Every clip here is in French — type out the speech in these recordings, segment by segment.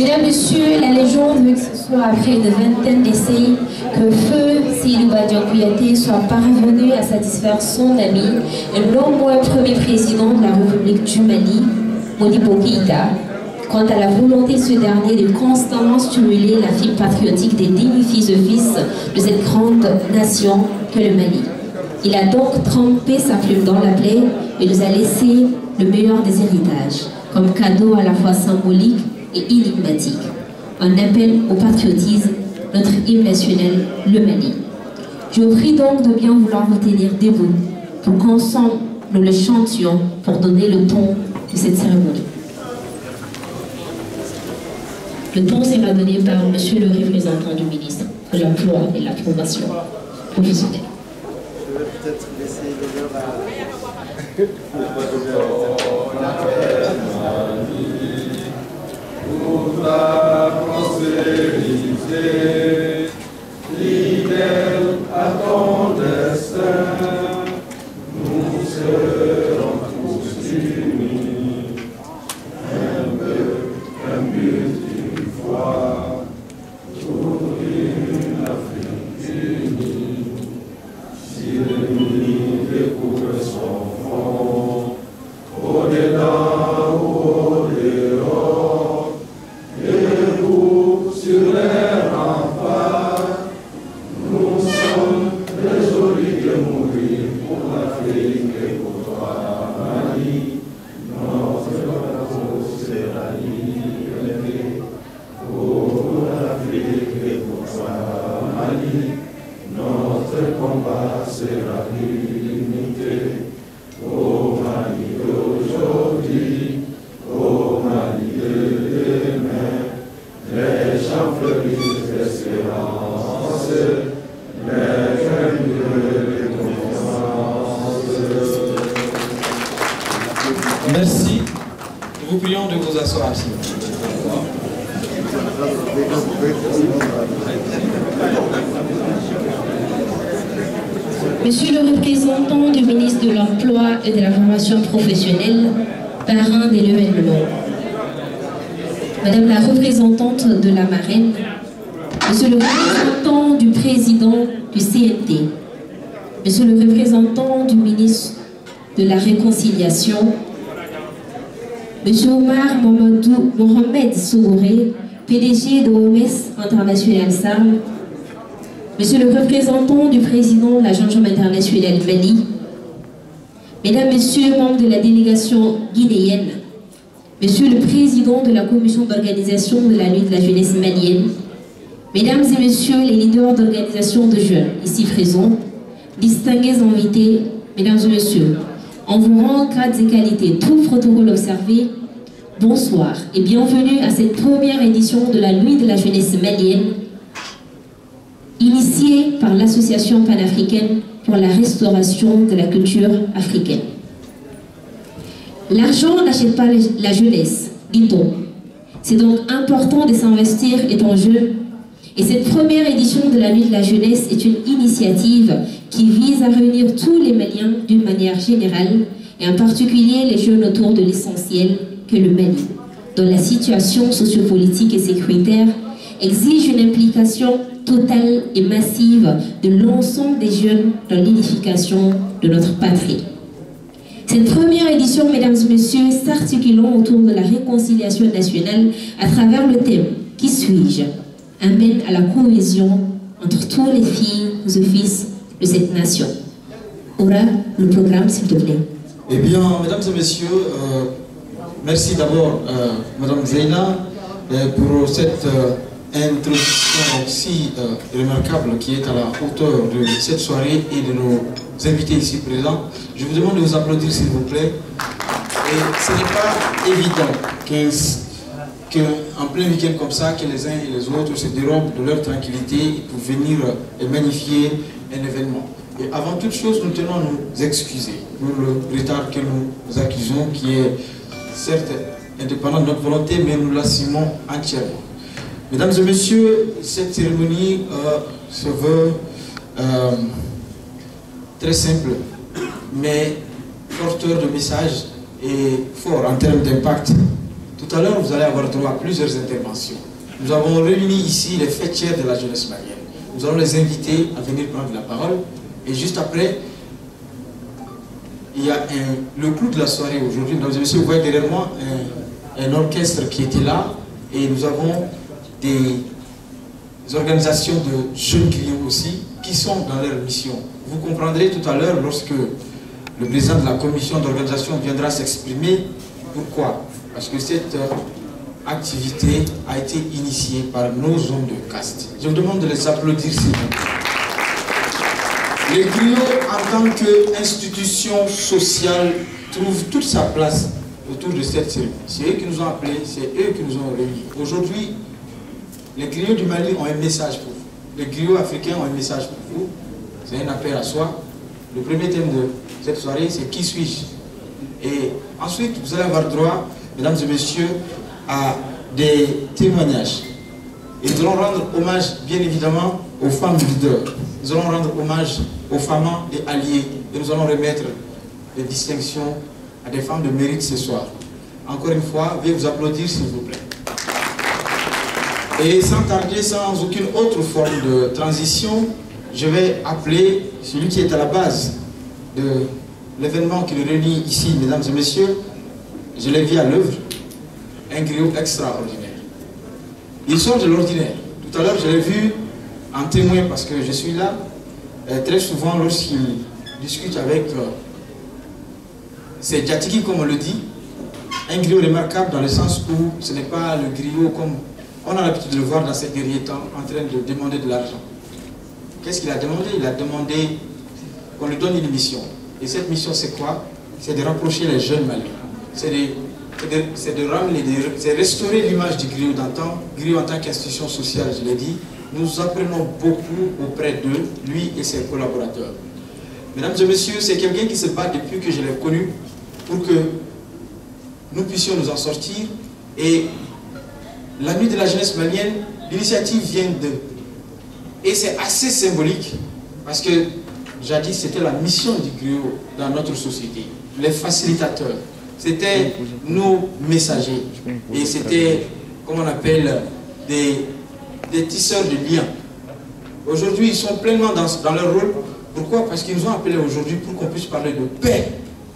Mesdames, Messieurs, la légende veut que ce soit après une vingtaine d'essais que Feu Seydou Badian Kouyaté soit parvenu à satisfaire son ami et non moins premier président de la République du Mali, Modibo Keïta, quant à la volonté de ce dernier de constamment stimuler la fibre patriotique des dignes fils et fils de cette grande nation que le Mali. Il a donc trempé sa plume dans la plaie et nous a laissé le meilleur des héritages, comme cadeau à la fois symbolique et énigmatique. Un appel au patriotisme, notre hymne national, le Mali. Je vous prie donc de bien vouloir vous tenir debout pour qu'ensemble nous le chantions pour donner le ton de cette cérémonie. Le ton sera donné par Monsieur le représentant du ministre de l'Emploi et de la Promotion professionnelle. Je vais peut-être laisser l'honneur pour la prospérité, fidèle à ton destin, nous serons tous unis, un but, une foi, pour une Afrique unie. Si l'ennemi découvre son front, au-dedans ou au-dehors, debout sur les remparts, nous sommes résolus de mourir pour l'Afrique et pour toi, Mali. Notre drapeau sera livré pour l'Afrique et pour toi, Mali. Notre combat sera l'unité. Au Mali d'aujourd'hui, au Mali de demain, les champs fleurissent d'espérance, les graines de confiance. Merci. Nous vous prions de vous asseoir. Monsieur le représentant du ministre de l'Emploi et de la Formation professionnelle, parrain de l'événement, Madame la représentante de la marraine, Monsieur le représentant du président du CNT, Monsieur le représentant du ministre de la Réconciliation, Monsieur Omar Mohamed Sougouré, PDG de OMS International SAM, Monsieur le représentant du président de l'Agence internationale Mali, Mesdames, Messieurs, membres de la délégation guinéenne, Monsieur le président de la commission d'organisation de la nuit de la jeunesse malienne, Mesdames et Messieurs les leaders d'organisation de jeunes ici présents, distingués invités, Mesdames et Messieurs, en vous rang, grades et qualités, tout protocole observé, bonsoir et bienvenue à cette première édition de la nuit de la jeunesse malienne, initiée par l'Association panafricaine pour la restauration de la culture africaine. L'argent n'achète pas la jeunesse, dit-on. C'est donc important de s'investir et en jeu. Et cette première édition de la nuit de la jeunesse est une initiative qui vise à réunir tous les Maliens d'une manière générale, et en particulier les jeunes autour de l'essentiel que le Mali, dont la situation sociopolitique et sécuritaire exige une implication totale et massive de l'ensemble des jeunes dans l'édification de notre patrie. Cette première édition, mesdames et messieurs, s'articulant autour de la réconciliation nationale à travers le thème « Qui suis-je ?» amène à la cohésion entre tous les filles et fils de cette nation. Aura le programme, s'il te plaît. Eh bien, mesdames et messieurs, merci d'abord, Madame Zeina, pour cette introduction si remarquable qui est à la hauteur de cette soirée et de nos invités ici présents. Je vous demande de vous applaudir s'il vous plaît. Et ce n'est pas évident qu'en plein week-end comme ça, que les uns et les autres se dérobent de leur tranquillité pour venir et magnifier un événement. Et avant toute chose, nous tenons à nous excuser pour le retard que nous accusons, qui est certes indépendant de notre volonté, mais nous l'assumons entièrement. Mesdames et messieurs, cette cérémonie se veut très simple, mais porteur de messages et fort en termes d'impact Tout à l'heure, vous allez avoir droit à plusieurs interventions. Nous avons réuni ici les fêtières de la jeunesse malienne. Nous allons les inviter à venir prendre la parole. Et juste après, il y a le clou de la soirée aujourd'hui. Mesdames et messieurs, vous voyez derrière moi un orchestre qui était là. Et nous avons des organisations de jeunes griots aussi qui sont dans leur mission. Vous comprendrez tout à l'heure lorsque le président de la commission d'organisation viendra s'exprimer. Pourquoi? Parce que cette activité a été initiée par nos hommes de caste. Je vous demande de les applaudir s'il vous plaît. Les griots, en tant qu'institution sociale, trouvent toute sa place autour de cette cérémonie. C'est eux qui nous ont appelés, c'est eux qui nous ont réunis. Aujourd'hui, les griots du Mali ont un message pour vous. Les griots africains ont un message pour vous. C'est un appel à soi. Le premier thème de cette soirée, c'est qui suis-je? Et ensuite, vous allez avoir droit, mesdames et messieurs, à des témoignages. Et nous allons rendre hommage, bien évidemment, aux femmes leaders. Nous allons rendre hommage aux femmes et alliés. Et nous allons remettre des distinctions à des femmes de mérite ce soir. Encore une fois, veuillez vous applaudir, s'il vous plaît. Et sans tarder, sans aucune autre forme de transition, je vais appeler celui qui est à la base de l'événement qui nous réunit ici, mesdames et messieurs. Je l'ai vu à l'œuvre, un griot extraordinaire. Il sort de l'ordinaire. Tout à l'heure, je l'ai vu en témoin parce que je suis là. Très souvent, lorsqu'il discute avec ses djatiki, comme on le dit, un griot remarquable dans le sens où ce n'est pas le griot comme on a l'habitude de le voir dans ces derniers temps en train de demander de l'argent. Qu'est-ce qu'il a demandé? Il a demandé qu'on lui donne une mission. Et cette mission, c'est quoi? C'est de rapprocher les jeunes maliens. C'est de ramener, c'est restaurer l'image du griot d'antan. Griot en tant qu'institution sociale, je l'ai dit. Nous apprenons beaucoup auprès d'eux, lui et ses collaborateurs. Mesdames et messieurs, c'est quelqu'un qui se bat depuis que je l'ai connu pour que nous puissions nous en sortir. Et la nuit de la jeunesse malienne, l'initiative vient d'eux. Et c'est assez symbolique parce que jadis c'était la mission du griot dans notre société. Les facilitateurs, c'était nos messagers. Et c'était, comme on appelle, des tisseurs de liens. Aujourd'hui, ils sont pleinement dans leur rôle. Pourquoi? Parce qu'ils nous ont appelés aujourd'hui pour qu'on puisse parler de paix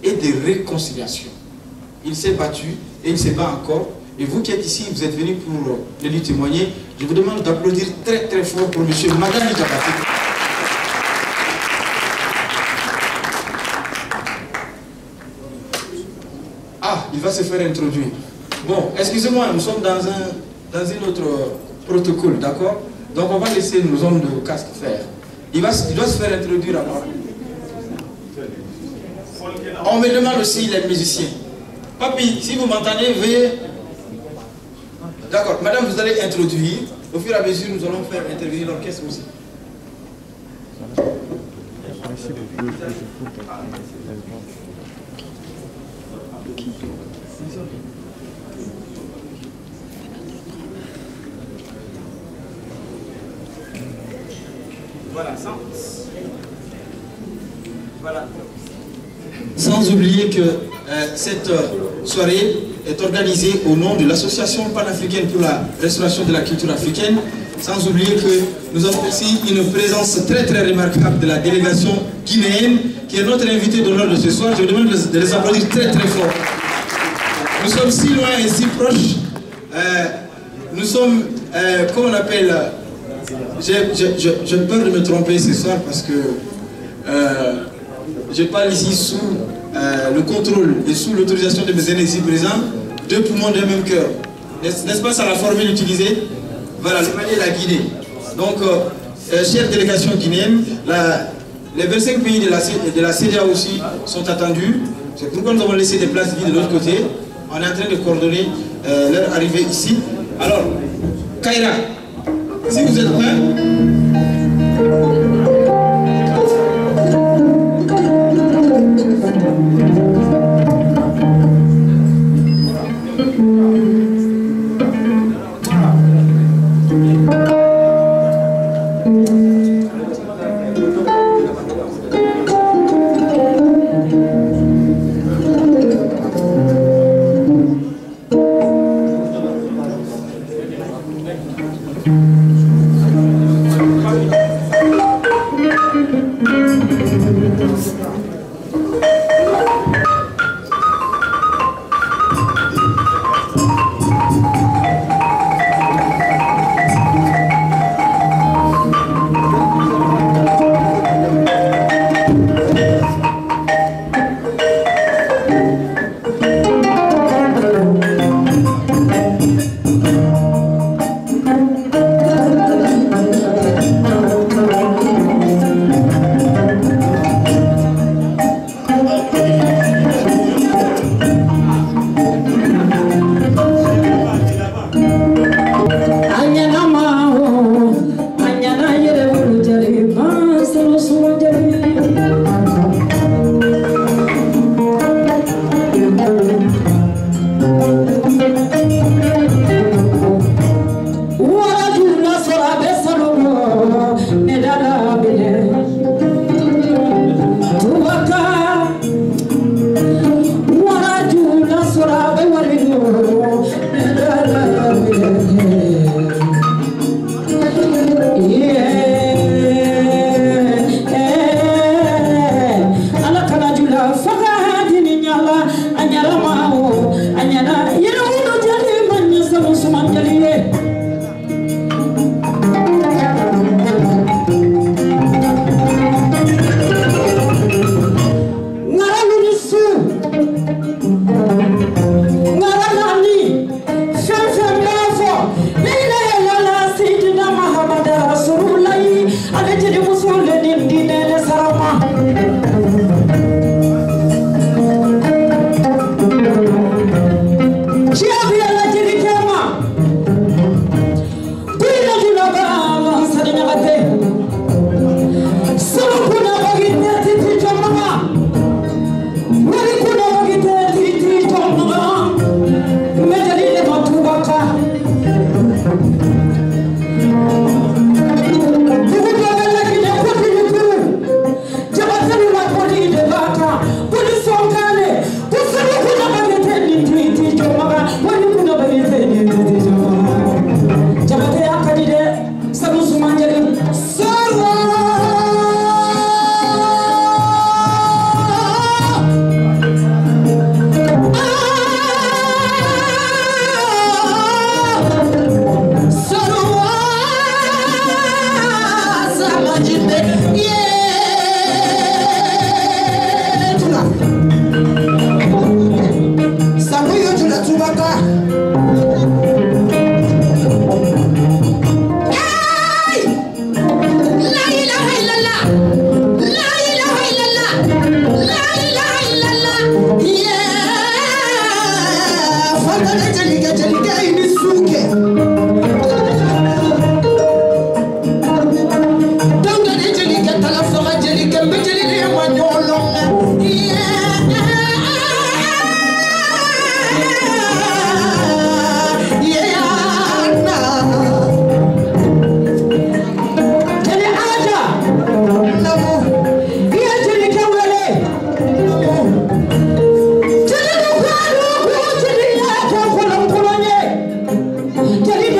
et de réconciliation. Il s'est battu et il se bat encore. Et vous qui êtes ici, vous êtes venus pour le lui témoigner. Je vous demande d'applaudir très très fort pour M. Madani Diabaté. Ah, il va se faire introduire. Bon, excusez-moi, nous sommes dans un autre protocole, d'accord? Donc on va laisser nos hommes de casque faire. Il doit se faire introduire alors. On me demande aussi les musiciens. Papi, si vous m'entendez, veuillez... D'accord, madame, vous allez introduire. Au fur et à mesure, nous allons faire intervenir l'orchestre aussi. Voilà, voilà. Sans oublier que cette soirée est organisée au nom de l'Association panafricaine pour la restauration de la culture africaine. Sans oublier que nous avons aussi une présence très très remarquable de la délégation guinéenne qui est notre invité d'honneur de ce soir. Je vous demande de les applaudir très très fort. Nous sommes si loin et si proches. Nous sommes, comment on appelle, j'ai peur de me tromper ce soir parce que je parle ici sous le contrôle et sous l'autorisation de mes aînés ici présents, deux poumons d'un même cœur. N'est-ce pas ça la formule utilisée? Voilà, le Mali et la Guinée. Donc, chère délégation guinéenne, les 25 pays de la CEDEAO aussi sont attendus. C'est pourquoi nous avons laissé des places vides de l'autre côté. On est en train de coordonner leur arrivée ici. Alors, Kaira, si vous êtes prêts. Jadi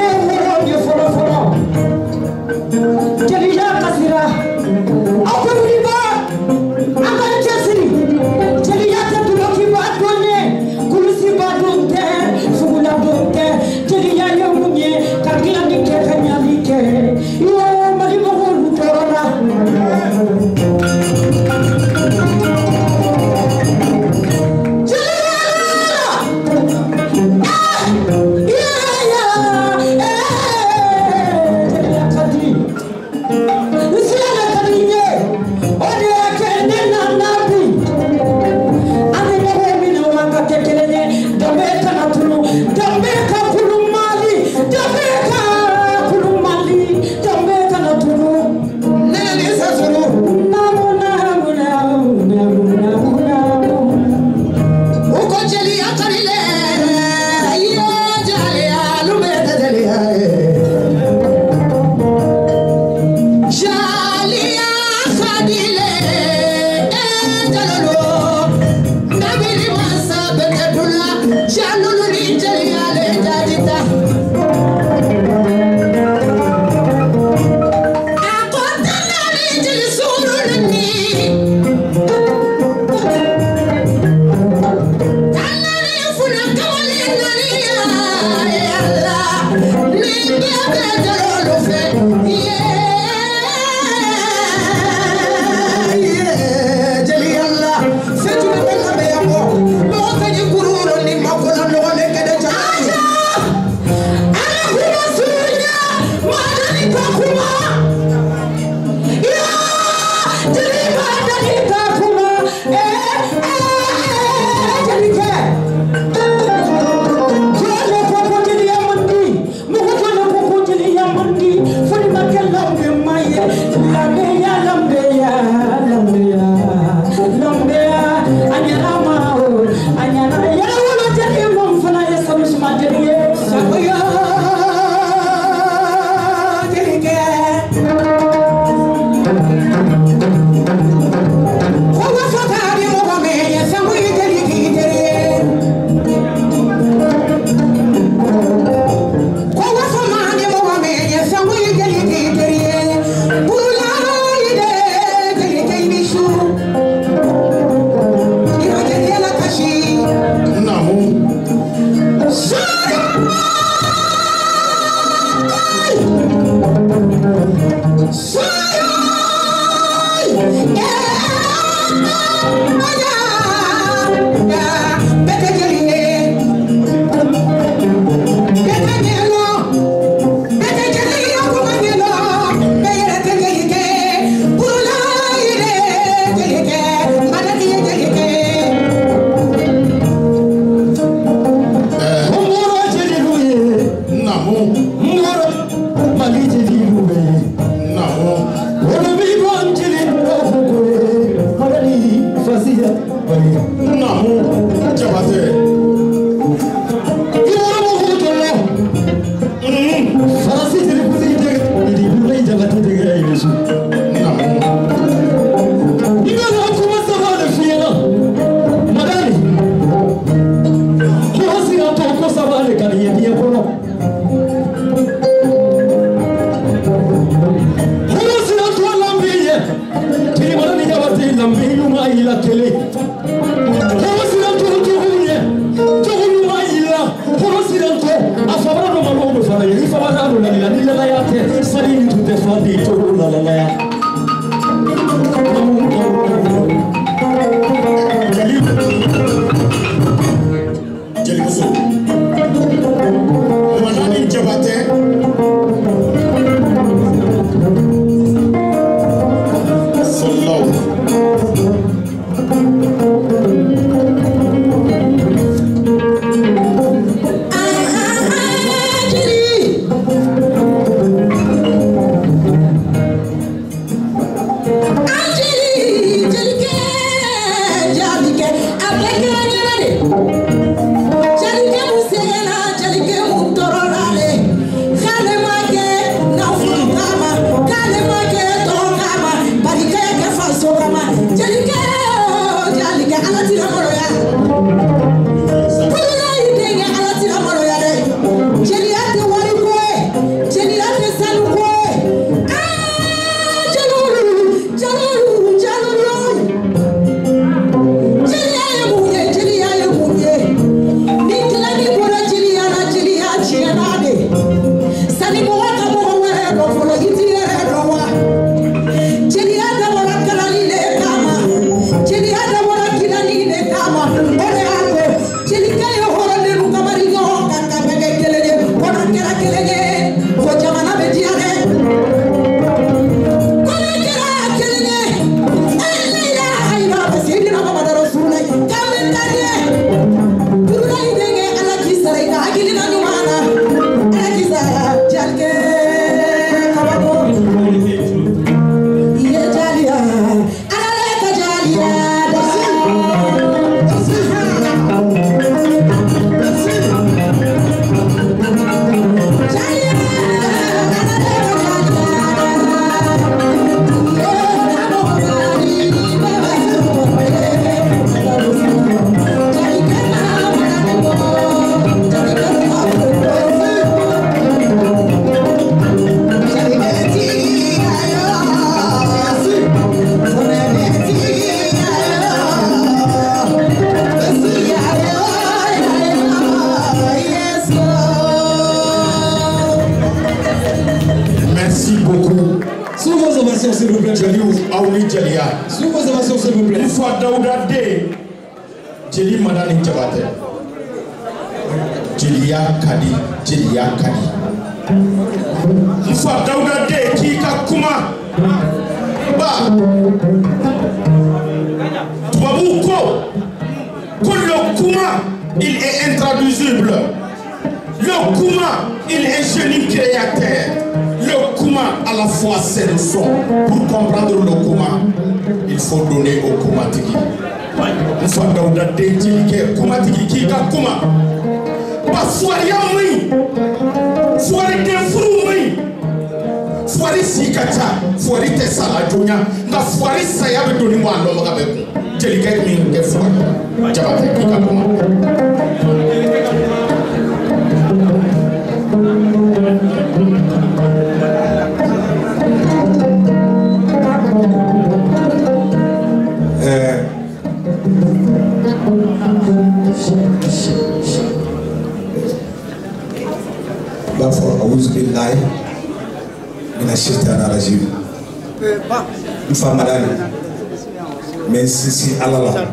Sisi alala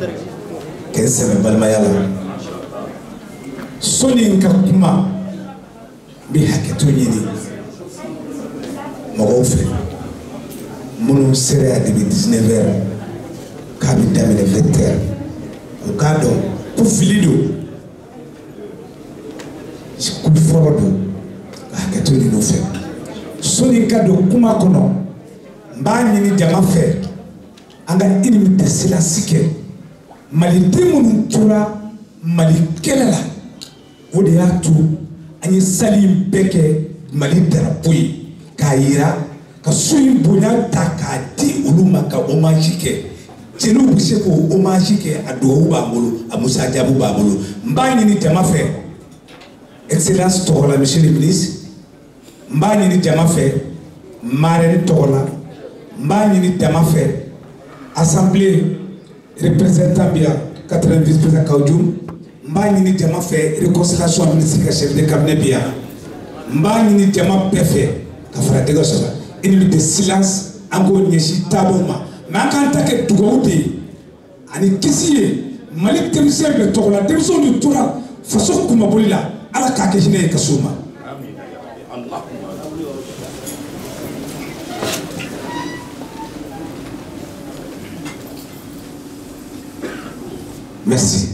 kese balmayala soni nka kuma bi haketo nyini mɔgɔw fɛ minnu sera depuis 19h k'a bɛ daminɛ 20h o k'a dɔn ko fili don ko fɔlɔ don ka haketo ɲini u fɛ soni ka don kuma kɔnɔ n b'a ɲini jama fɛ an ka inimite silasi kɛ maliden minnu tora mali kɛlɛ la o de y'a to an ye sali in bɛɛ kɛ mali darapo ye k'a yira ka so in bonya ta k'a di olu ma ka hommage kɛ jeliw bɛ se k'o hommage kɛ a dugawu b'an bolo a musajaabu b'an bolo n b'a ɲini jama fɛ Excellence Togola, monsieur le ministre, Mbani Djamafé, Marine Togola, Mbani Djamafé, Assemblée représentant bien 80 vice-présidents Kaoudjoum, Mbani Djamafé, réconciliation administrative chef de cabinet bien, Mbani Djamafé, Kafara Degosola, une minute de silence, encore Nyeshi Taboma, mais en tant que Tougaoudi, Ani Kessié, Malik Temsel de Togola, Temson de Toura, façon Kumabolila, à la Kakejine Kassouma. Merci.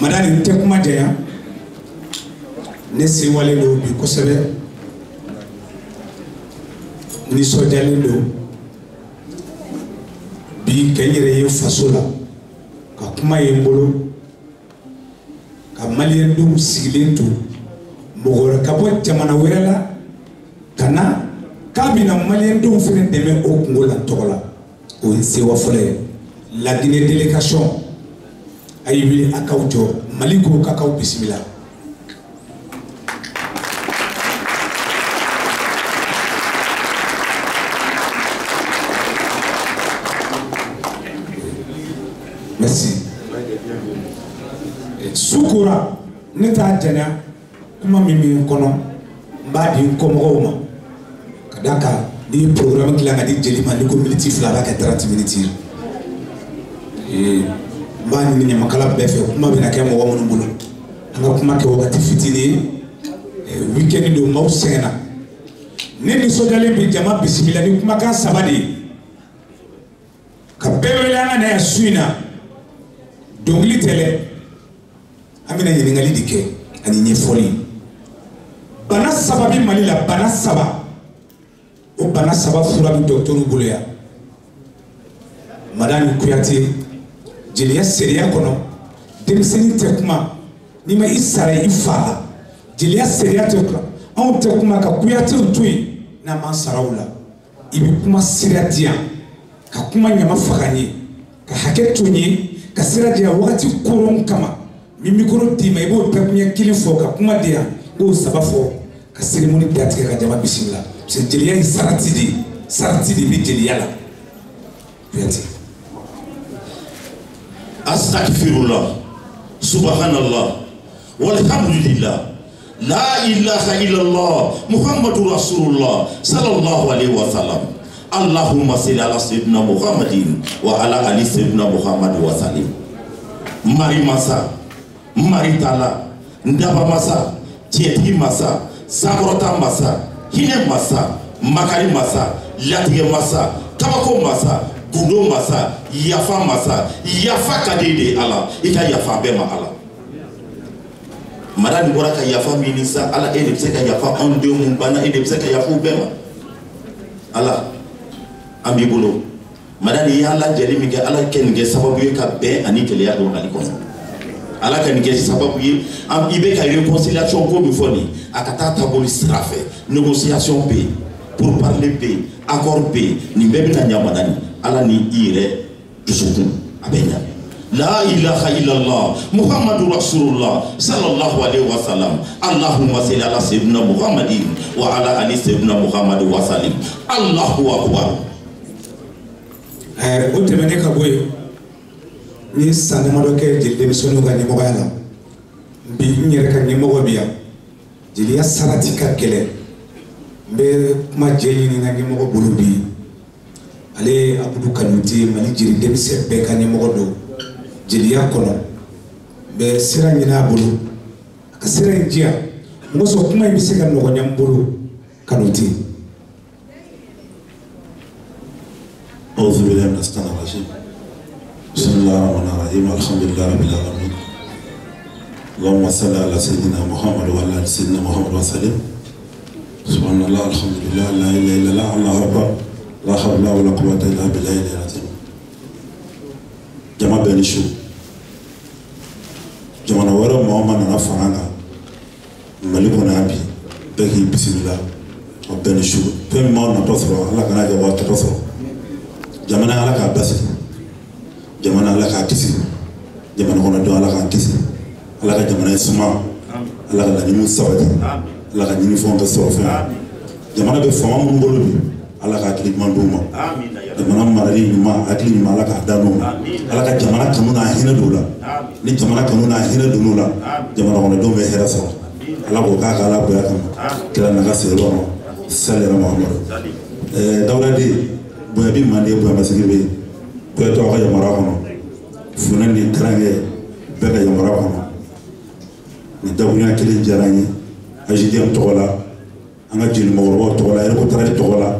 Madame Ntekuma Djaya, Nesi Walelo Bikosebe, Niso Jalilo, Bi Kenyere Fasola, Kakuma Yembolo, Kamaliendu Sigilintu, Mogora Kabot Jamana Werela, Kana. Kabina Maliendu Fene Deme au Congo la Togola, au Sewa Folé, la Guinée délégation, Aïbi Akaoujo, Maliko Kakao Bismillah. Merci. Soukoura, Neta Djana, Kuma Mimi Kono, Mbadi Komoroma. Dakar, ni programme qui l'a dit Jelima, ni community flava qui 30 minutes. Et Bani ni Makala Befe, Kuma Benaka Mowamunubulo. Anga Kuma Kawati Fitini, weekend de Mausena. Neni Sodale Bijama Bismillah, ni Kumaka Sabadi. Kabewelana na Suina. Dongli Tele. Amina Yeningali Dike, ani Nyefoli. Bana Sababi Malila, Bana Saba. O bana saba fura bi docteur Bouléa Madame Kouyaté jeliya seria kono demseni tekuma ni ma isara ifala jeliya seria tekuma on tekuma ka Kouyaté utui na mansaraula ibi kuma siratia ka kuma nyama fakanye ka haketuni ka siratia wakati koron kama mimi koron tima ibo pepnya kilifo ka kuma dia o sabafo ka ceremony datika ka jama bismillah. C'est Djelia Saratidi bi Djelia la. Astaghfirullah, subhanallah, walhamdulillah, la ilaha illallah, Muhammadur Rasulullah, sallallahu alayhi wa sallam. Allahumma salli ala sayyidina Muhammadin wa ala ali sayyidina Muhammad wa sallim. Mari masa, mari tala, ndaba masa, tieti masa, sabrota masa, hine masa, makari masa, latige masa, tabako masa, gundo masa, yafa masa, yafa kadede ala, ita yafa bema ala. Madani bora ka yafa minisa ala ede pseka yafa onde mumbana ede pseka yafu bema ala ambi bolo. Madani ya ala jeli mige ala kenige sababu ye ka be ani kele ya do ali kono. Ala kenige sababu ye am ibe ka réconciliation ko mi foni akata taboli strafe négociation paix pour parler paix accord paix ni bebe na nyamadani ala ni ire jusukun abenya. La ilaha illallah Muhammadur Rasulullah sallallahu alaihi wasallam. Allahumma salli ala sayyidina Muhammadin wa ala ali sayyidina Muhammad wa sallim. Allahu akbar. O temene ka boye ni sanema do ke jelde bi sonu ga ni mo yala bi nyere ka ni mo biya jeli ya sarati ka kele be kuma jeyi ni ngi mo bulu bi ale abudu kanuti mali jiri dem se be ka ni mo do jeliya kono be sira nyina bulu ka sira njia mo so kuma bi se ka no nyam bulu kanuti. أعوذ بالله من الشيطان الرجيم. بسم الله الرحمن الرحيم. الحمد لله رب العالمين. اللهم صل على سيدنا محمد وعلى آل سيدنا محمد وسلم. سبحان الله الحمد لله لا إله إلا الله الله أكبر لا حول ولا قوة إلا بالله العظيم. جماعة بنشو. جماعة ورا محمد نافعنا. ملكنا أبي بقي بسم الله وبنشو. فما نتصر الله كنا جوات تصر. Jamana ala ka basi jamana ala ka kisi jamana kɔnɔ don ala ka kisi ala ka jamana suma ala ka laɲiniw sabati ala ka ɲinifɛnw ka sɔrɔ fɛn jamana bɛ fama minnu bolo bi ala ka hakili ɲuman d'u ma jamana marali ɲuman hakili ɲuman ala k'a da n'u ma ala ka jamana kanu n'a hinɛ don la ni jamana kanu n'a hinɛ donn'u la jamana kɔnɔdenw bɛ hɛrɛ sɔrɔ ala k'o k'a ka ala bonya kama kira naga seyɔrɔ ma salira muhamadu dawudaden bonya bi manden bonya masigi bɛ yen kuyatɔ aw ka yamara kɔnɔ funɛ ni garankɛ bɛɛ ka yamara kɔnɔ nin dakuruɲa kelen diyara n ye AJDM tɔgɔ la an ka jeli mɔgɔkɔrɔbaw tɔgɔ la Yɛrɛko Tarawele tɔgɔ la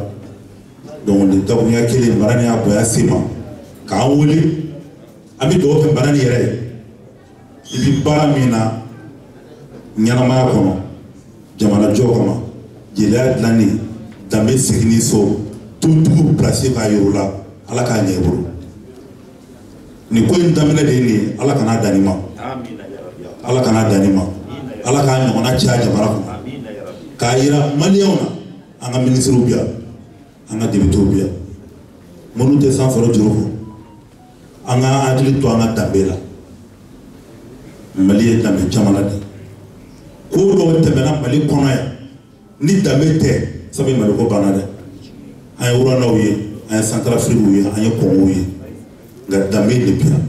donc nin dakuruɲa kelen mara ni y'a bonya se ma k'an wele an bɛ dugawu kɛ bana ni yɛrɛ ye i bɛ baara min na ɲɛnamaya kɔnɔ jamana jɔ kama jeliya dilanni danbe seginni so tontigiw place k'a yir'u la ala k'a ɲɛ i bolo nin ko in daminɛ de ye nin ye ala kan'a dan nin ma ala kan'a dan nin ma ala k'a ɲɔgɔnna caya jamana kɔnɔ k'a yira maliyɛnw na an ka minisiriw bi yan an ka debitew bi yan minnu tɛ san fɔlɔ juru kɔ an ka hakili to an ka danbe la mali ye danbe jamana de ko dɔw tɛmɛna mali kɔnɔ yan ni danbe tɛ sabu mali ko banna dɛ an ye wuranɛw ye an ye Centrafrique ye an ye Congo ye nka danbe de bi yan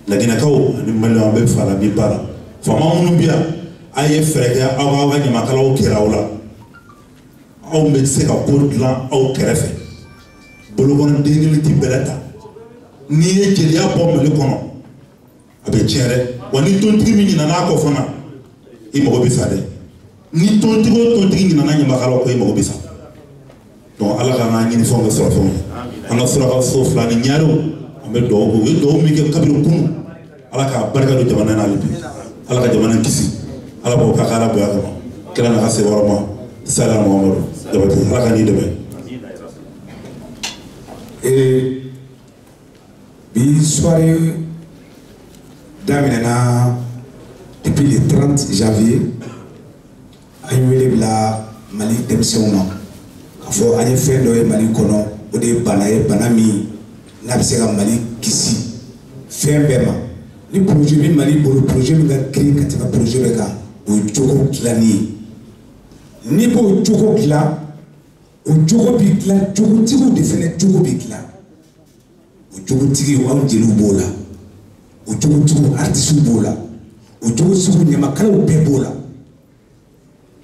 laginɛkaw ani maliyɛnw an bɛ fara bi baara faama minnu bi yan a ye fɛɛrɛ kɛ aw ka ɲamakalaw kɛra aw la aw bɛ se ka ko dilan aw kɛrɛfɛ bolokɔnɔden kelen tɛ bɛlɛ ta n'i ye jeliya bɔ mali kɔnɔ a bɛ tiɲɛ dɛ wa ni tontigi min ɲinana a kɔ fana i mago bɛ sa dɛ ni tontigi o tontigi ɲinana ɲamakalaw kɔ i mago bɛ sa donc ala k'an ka ɲinifɛnw kɛ sɔrɔfɛnw ye an ka suraka so fila ni ɲarew an bɛ dugawu kɛ u ye dugawu min kɛ kabini kunun ala k'a barika don jamana in na hali bi ala ka jamana in kisi ala k'o k'a ka ala bonya kama kira n'a ka se yɔrɔ ma sallallahu muhammadu jabate ala ka n'i dɛmɛ. Bi soirée daminɛna depuis le 30 janvier an ye wele bila Mali denmisɛnw ma k'a fɔ an ye fɛn dɔ ye Mali kɔnɔ o de ye bana ye bana min n'a bɛ se ka Mali kisi fɛn bɛɛ ma ni projet min Mali bolo projet min ka girin ka tɛmɛ projet bɛɛ kan o ye jogo dilanni ye n'i b'o jogo dilan o jogo bi dilan jogotigiw de fɛnɛ jogo bi dilan o jogotigiw anw jeliw b'o la o jogotigiw artisiw b'o la o jogotigiw ɲamakalaw bɛɛ b'o la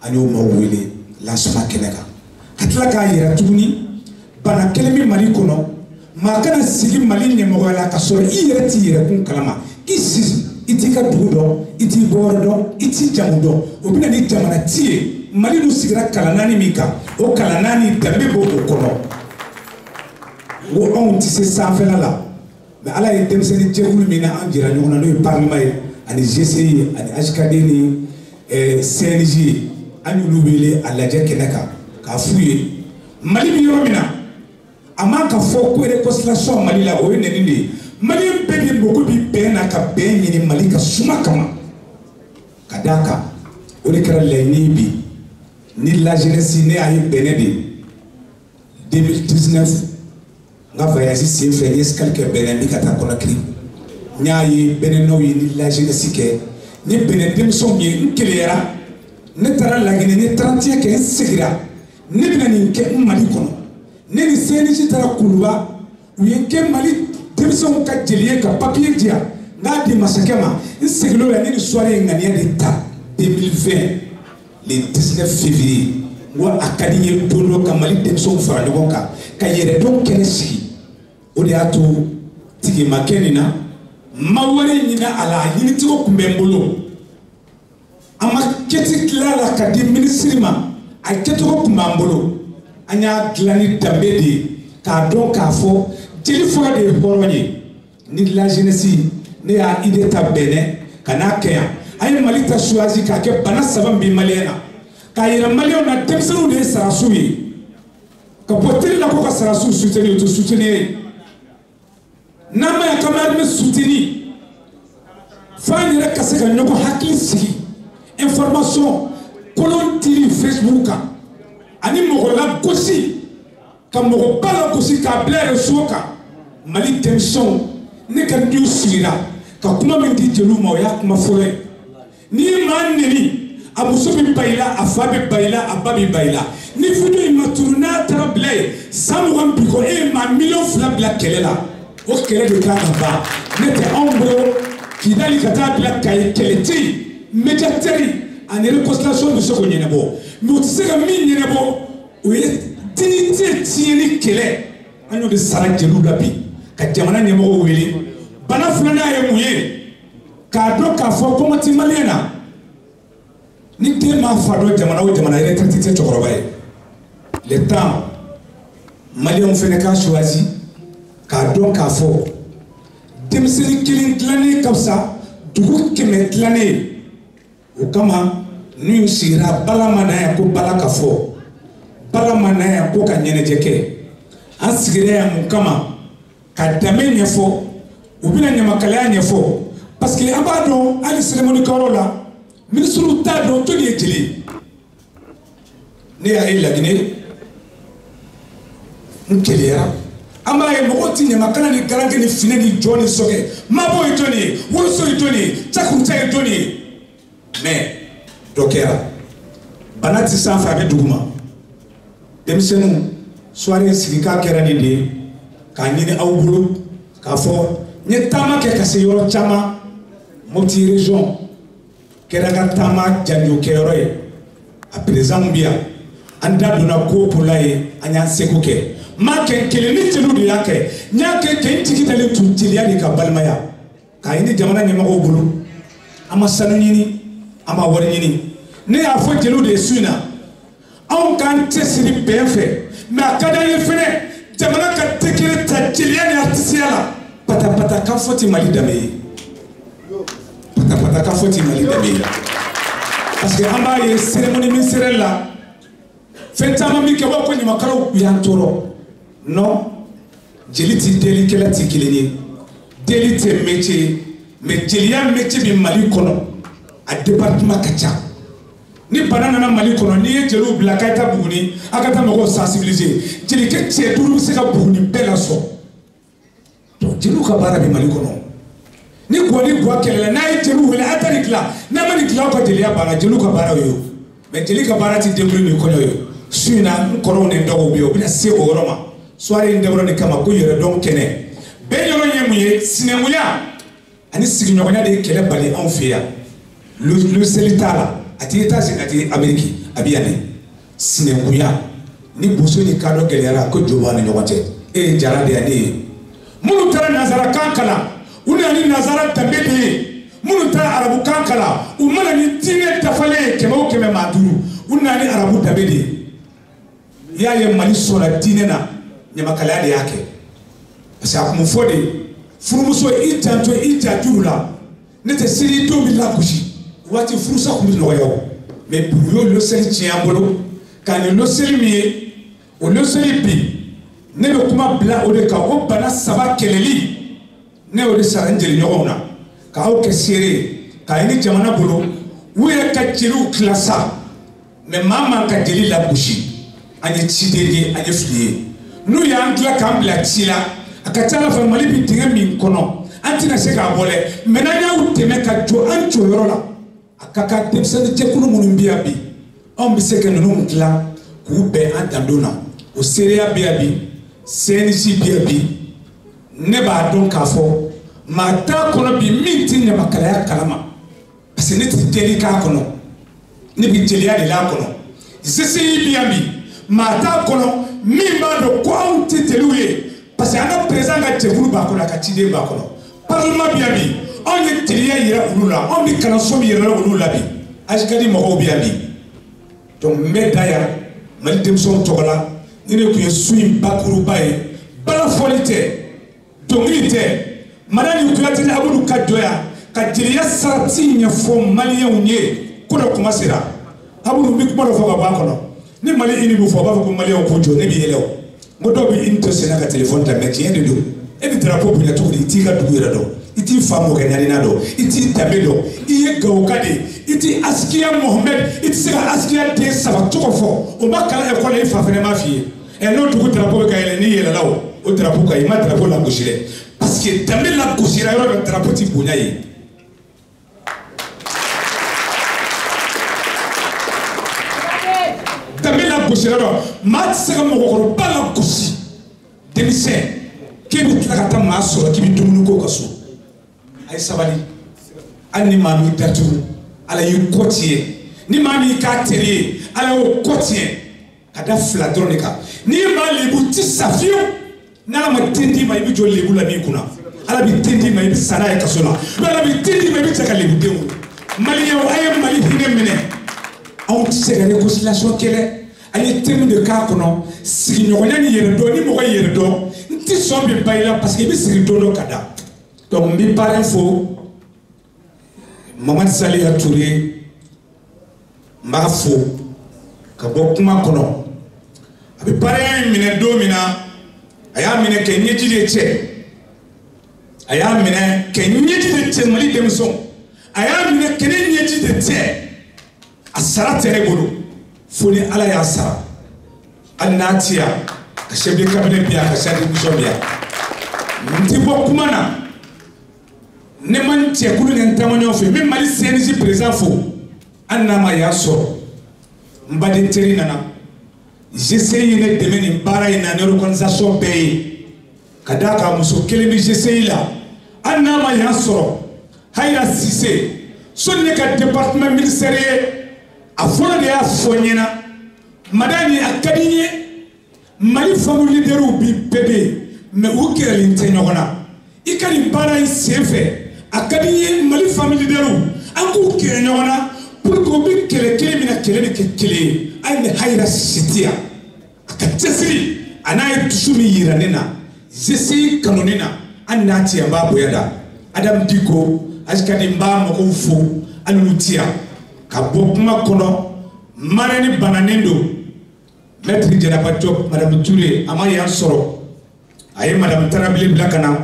an y'o maaw wele lancement kɛnɛ kan ka tila k'a yira tuguni bana kelen bɛ Mali kɔnɔ maa kana sigi Mali ɲɛmɔgɔya la ka sɔrɔ i yɛrɛ t'i yɛrɛkun kalama i sigi i t'i ka dugu dɔn i t'i bɔyɔrɔ dɔn i t'i jamu dɔn o bɛ na ni jamana ti ye Mali dun sigira kalan naani min kan o kalan naani danbe b'o kɔnɔ n ko anw tɛ se sanfɛla la mɛ ala ye denmisɛnnin jɛkulu min na an jira ɲɔgɔn na n'o ye parlement ye ani GCI ani HKD ni CNJ ye an y'olu wele a lajɛ kɛnɛ kan k'a f'u ye Mali bɛ yɔrɔ min na a man ka fɔ ko réconciliation Mali la o ye nɛni de ye Mali bɛɛ de mago bɛ bɛn na ka bɛn ɲini Mali ka suma kama ka d'a kan o de kɛra laɲini bi ni la jeunesse ne y'a ye bɛnɛ de 2019 n ka voyage sen fɛ n ye escale kɛ bɛnɛ n bɛ ka taa Conakry n y'a ye bɛnɛnaw ye ni la jeunesse kɛ n ye bɛnɛ denmisɛnw ye n keleyara ne taara Laginɛ n ye 31 kɛ n segira ne bɛna nin kɛ n Mali kɔnɔ ne ni CNJ taara Kuluba u ye n kɛ Mali denmisɛnw ka jeli ye ka papier di yan n k'a di masakɛ ma n segin'o la ne ni soirée ye ŋaniya de ta 2020 le 19 février n ko a ka di n ye don dɔ ka Mali denmisɛnw fara ɲɔgɔn kan ka yɛrɛdɔn kɛnɛ sigi o de y'a to tigi ma kɛ nin na n ma wari ɲini a la a ɲinicogo tun bɛ n bolo a ma kɛti tila la ka di minisiri ma a kɛcogo tun b'an bolo an y'a dilan ni danbe de ye k'a dɔn k'a fɔ jeli fɔlɔ de ye hɔrɔn ye ni la jeunesse ne y'a idée ta bɛnɛ ka n'a kɛ yan a ye Mali ta choisi k'a kɛ bana saba min bɛ maliyɛn na k'a yira maliyɛnw na denmisɛnninw de ye sarasiw ye ka bɔ teli la ko ka sarasiw soutenir o tɛ soutenir ye n'an ma yan k'an bɛ armée soutenir f'an yɛrɛ ka se ka ɲɔgɔn hakili sigi information kolon dili Facebook kan ani mɔgɔ lagosi ka mɔgɔba lagosi k'a bila réseau kan Mali denmisɛnw ne ka du sigira ka kuma min di jelu ma o ya kuma fɔlɔ ye ni maa neni a muso bɛ bayila a fa bɛ bayila a ba bɛ bayila ni video in ma turu n'a taara bila ye san 20 bi kɔ e ye maa 2 bila kɛlɛ la o kɛlɛ de kan ka ban ne tɛ anw bolo k'i dali ka taa bila kaye kɛlɛ tɛ yen médiateur ani réconciliation bɛ se k'o ɲɛnabɔ mais o tɛ se ka min ɲɛnabɔ o ye dignité tiɲɛni kɛlɛ an y'o de sara jeliw la bi ka jamana ɲɛmɔgɔw wele bana filanan ye mun ye k'a dɔn k'a fɔ kɔngɔ ti maliyɛn na ni den m'a fa dɔn jamana o jamana retraité tɛ cɛkɔrɔba ye le temps maliyɛnw fɛnɛ k'a choisi k'a dɔn k'a fɔ denmisɛnnin kelen dilannen ka fisa dugu 100 dilannen ye o kama n'u sigira bala ma na yan ko bala ka fɔ bala ma na yan ko ka ɲɛnajɛ kɛ an sigira yan mun kama ka danbe ɲɛfɔ u bɛna ɲamakalaya ɲɛfɔ parce que an b'a dɔn hali cérémonie kɛyɔrɔ la ministre t'a dɔn joli ye jeli ye ne y'a ye Laginɛ n keleyara an b'a ye mɔgɔw ti ɲamakala ni garankɛ ni finɛ ni jɔ ni sɔkɛ mabɔ ye jɔnni ye woloso ye jɔnni ye cakuruca ye jɔnni ye mais dɔ kɛra bana ti sanfɛ a bɛ duguma denmisɛnninw soirée sigi k'a kɛra nin de ye k'a ɲini aw bolo k'a fɔ n ye taama kɛ ka se yɔrɔ caman Mopti région kɛra ka taama janjo kɛyɔrɔ ye a président bi yan an da donna ko pour la ye an y'an seko kɛ ma kɛ kelen ni jeliw de y'a kɛ n y'a kɛ kɛ n tigi dalen tun jeliya de ka balimaya k'a ɲini jamana ɲɛmɔgɔw bolo an ma sanu ɲini an ma wari ɲini ne y'a fɔ jeliw de ye su in na anw k'an cɛsiri bɛn fɛ mais a ka d'an ye fɛnɛ jamana ka décret ta jeliya ni artisiya la patapata ka fɔ ti Mali danbe ye patapata ka fɔ ti Mali danbe ye parce que an b'a ye cérémonie ministérielle la fɛn caman min kɛ b'a ko ɲamakalaw y'an tɔɔrɔ non jeli ti delikɛla ti kelen ye deli tɛ métier ye mais jeliya métier bɛ Mali kɔnɔ a département ka ca ni bana nana Mali kɔnɔ n'i ye jeliw bila k'a ta Buguni a ka taa mɔgɔw sensibiliser jelikɛ cɛ 5 bɛ se ka Buguni bɛɛ lasɔn donc jeliw ka baara bɛ Mali kɔnɔ ni gɔni gɔ kɛlɛla n'a ye jeliw wele a ta nin dilan n'a ma nin dilan aw ka jeliya banna jeliw ka baara y'o ye mais jeli ka baara ti débrouiller ni kɔɲɔ ye su in na n kɔrɔw ni n dɔgɔw bɛ yen u bɛna se o yɔrɔ ma soirée in dabɔra nin kama ko yɛrɛ dɔn kɛnɛ bɛɛ yɔrɔ ye mun ye sinankunya ani sigiɲɔgɔnya de ye kɛlɛ bali anw fɛ yan lu seli t'a la a ti États-Unis a ti Amérique a bɛ yan de sinankunya ni boso ni kadɔ gɛlɛyara ko jo b'a ni ɲɔgɔn cɛ e ye jara de ye ne ye minnu taara nanzarakan kalan u nana ni nanzara danbe de ye minnu taara arabukan kalan u mana ni diinɛ dafalen ye 100 o 100 maa 5 u nana ni arabu danbe de ye i y'a ye Mali sɔnna diinɛ na ɲamakalaya de y'a kɛ parce que a kun fɔ de furumuso i janto i ja juru la ne tɛ seli don bɛ lagosi waati furusa kun bɛ nɔgɔya o mais bi u y'o lɔsɛli tiɲɛ an bolo ka nin lɔsɛli min ye o lɔsɛli bi ne bɛ kuma bila o de kan o bana 3 kɛlɛli ne y'o de sara n jeliɲɔgɔnw na k'aw kɛ seere ye k'a ɲini jamana bolo u yɛrɛ ka jeliw tila sa mais maa man ka jeli lagosi an ye ciden ye an ye fili ye n'u y'an tila k'an bila ci la a ka ca Ala fɛ Mali bi dingɛ min kɔnɔ an tɛna se k'a bɔ dɛ mais n'an y'aw dɛmɛ ka jɔ an jɔyɔrɔ la a ka kan denmisɛnnin jɛkulu minnu bɛ yan bi anw bɛ se ka ninnu dilan k'u bɛn an dandon na o seereya bɛ yan bi CNJ bɛ yan bi ne b'a dɔn k'a fɔ maa t'a kɔnɔ bi min tɛ ɲamakalaya kalama parce que ne tɛ deli k'a kɔnɔ ne bɛ jeliya de l'a kɔnɔ CCI bɛ yan bi maa t'a kɔnɔ min b'a dɔn ko anw tɛ jeliw ye parce que an ka président ka jɛkulu b'a kɔnɔ a ka ciden b'a kɔnɔ parlement bɛ yan bi anw ye jeliya yira olu la anw bɛ kalanso min yɛrɛ olu la bi AJKAD mɔgɔw bɛ yan bi donc n bɛ da yan Mali denmisɛnw tɔgɔ la ni ne tun ye su in bakuruba ye bala fɔli tɛ dɔnkili tɛ Madani Kuyatɛ Abudu ka jɔ yan ka jeliya sarati ɲɛfɔ maliyɛnw ye ko dɔ kuma sera Abudu n bɛ kuma dɔ fɔ ka bɔ a kɔnɔ ni Mali ini bɛ fɔ a b'a fɔ ko maliyɛnw k'u jɔ ne bɛ yɛlɛ o n ko dɔw bɛ ini to senna ka téléphone ta mais tiɲɛ de don e bɛ drapeau bonya cogo di i t'i ka dugu yɛrɛ dɔn i t'i fa mɔkɛ ɲanina dɔn i t'i danbe dɔn i ye Gawuka de ye i t'i Asikiya Mohamɛd i tɛ se ka Asikiya den 3 tɔgɔ fɔ o ma kalan école i fa fana m'a f'i ye n'o dugu drapeau bɛ ka yɛlɛ n'i yɛlɛla o drapeau kan i ma drapeau lagosi dɛ parce que danbe la gosira yɔrɔ bɛ drapeau ti bonya ye danbe la gosira yɔrɔ maa ti se ka mɔgɔkɔrɔba la gosi denmisɛn k'e bɛ tila ka taa maa sɔrɔ k'i bɛ dumuni k'o ka so a ye sabali hali ni maa min datugu ala y'i kɔ tiɲɛ ni maa min k'a teri ye ala y'o kɔ tiɲɛ ka da fila dɔrɔn de kan n'i ye maa lebu ti sa fiyewu n'ala ma den d'i ma i bɛ jɔ lebu la min kunna ala bɛ den d'i ma i bɛ sa n'a ye kaso la ala bɛ den d'i ma i bɛ cɛ ka lebu den wolo maliyɛnw a ye mali hinɛ minɛ anw tɛ se ka réconciliation kɛ dɛ a ye terme de k'a kɔnɔ sigiɲɔgɔnya ni yɛrɛ dɔn ni mɔgɔ ye yɛrɛ dɔn n tɛ sɔn bɛ ba i la parce que i bɛ sigi don dɔ ka da donc n bɛ parrain fo Mamadi Saliya Touré n b'a fo ka bɔ kuma kɔnɔ a bɛ parrain minɛ don min na a y'a minɛ kɛ ɲɛji de cɛ a y'a minɛ kɛ ɲɛji de cɛ Mali denmisɛnw a y'a minɛ kɛ ne ɲɛji de cɛ a sara tɛ ne bolo fo ni ala y'a sara hali n'a ti yan ka chef de cabinet bi yan ka chef de mission bi yan n ti bɔ kuma na ne ma n cɛkulu ni n taama ɲɔgɔn fɛ n bɛ Mali CNJ président fo hali n'a ma y'a sɔrɔ n baden teri nana GCI ye ne dɛmɛ nin baara in na ni organisation bɛɛ ye ka d'a kan muso kelen bɛ GCI la hali n'a ma yan sɔrɔ Hayira Sise sɔni ne ka département ministère ye a fɔlɔ de y'a fɔ n ɲɛna madani a ka di n ye Mali famille leaderw bi bɛɛ bɛ yen mais u gɛrɛlen tɛ ɲɔgɔn na i ka nin baara in sen fɛ a ka di n ye Mali famille leaderw an k'u gɛrɛ ɲɔgɔn na pour que u bɛ kɛlɛ kelen min na kɛlɛ de kɛ kelen ye hali ni Hayira Sise tɛ yan a ka cɛsiri a n'a ye dusu min yira ne na GCI kanu ne na hali n'a ti yan n b'a bonya da Adam Diko asikadi n b'a mɔgɔw fo hali n'u ti yan ka bɔ kuma kɔnɔ marraine bananen don maître Jɛnɛba Diop madame Touré a ma yan sɔrɔ a ye madame Tarabile bila ka na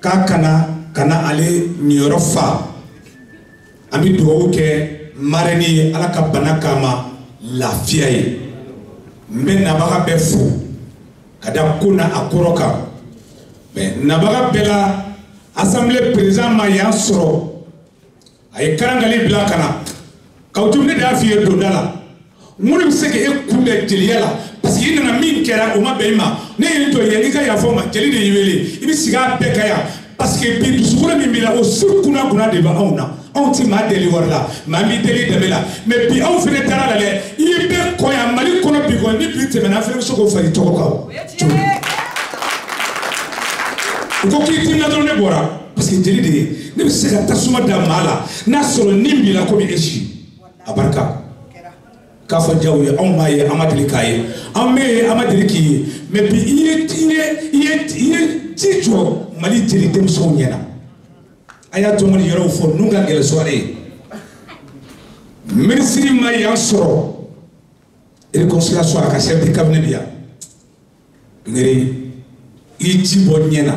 k'a kana ale niyɔrɔ fa an bɛ dugawu kɛ marraine ye ala ka bana k'a ma lafiya ye n bɛ nabaga bɛɛ fo ka da ko na a kɔrɔ kan mais nabaga bɛɛ la assemblée président ma yan sɔrɔ a ye karangali bila ka na k'aw to ne de y'a f'i ye donda la mun de bɛ se k'e kunbɛn jeliya la parce que i nana min kɛra o ma bɛn i ma ne ye n to yen n'i ka yafa o ma jeli de y'i wele i bɛ sigi a bɛɛ ka yan parce que bi dusukolo min b'i la o su kunna de bɛ anw na anw ti maa deli wari la maa min deli dɛmɛ la mais bi anw fana taara la dɛ i ye bɛɛ kɔ yan Mali kɔnɔ bi kɔni ni bi tɛmɛna fɛn bɛ se k'o fari tɔgɔ kan u ko k'i timina dɔrɔn ne bɔra parce que jeli de ye ne bɛ se ka tasuma da maa la n'a sɔrɔ ni b'i la komi e si a barika k'a fɔ jaw ye anw m'a ye an ma deli k'a ye an bɛ ye an ma deli k'i ye mais bi i ye ci jɔ Mali jeli denmisɛnw ɲɛna a y'a to Mali yɔrɔw fɔ ninnu ka gɛlɛn sɔrɔ ye ministre ma yan sɔrɔ réconciliation a ka chef de cabinet bi yan ngere i ye ci bɔ ɲɛna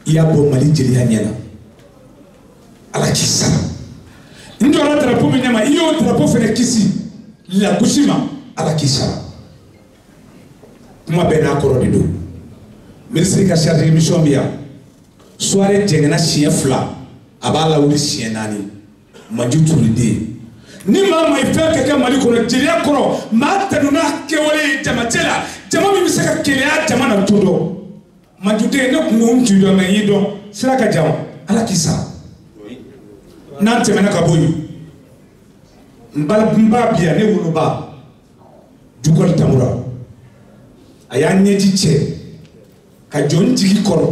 i y'a bɔ Mali jeliya ɲɛna ala k'i sara n jɔra drapeau min ɲɛma i y'o drapeau fɛnɛ kisi lagosi ma ala k'i sara kuma bɛɛ n'a kɔrɔ de don ministre ka charge de mission bi yan soirée jɛngɛnna siɲɛ 2 a b'a lawuli siɲɛ 4 Maju Touré den ni maa ma ye fɛn kɛ kɛ Mali kɔnɔ jeliya kɔrɔ maa tanu n'a kɛwale ye jamacɛ la jama min bɛ se ka keleya jama na to dɔn Maju den ne kun ko n t'i dɔn mais n y'i dɔn sira ka jan ala k'i sara n'an tɛmɛna ka bɔ yen n ba bi yan ne woloba Dukɔli Tamura a y'a ɲɛji cɛ ka jɔ n jigi kɔrɔ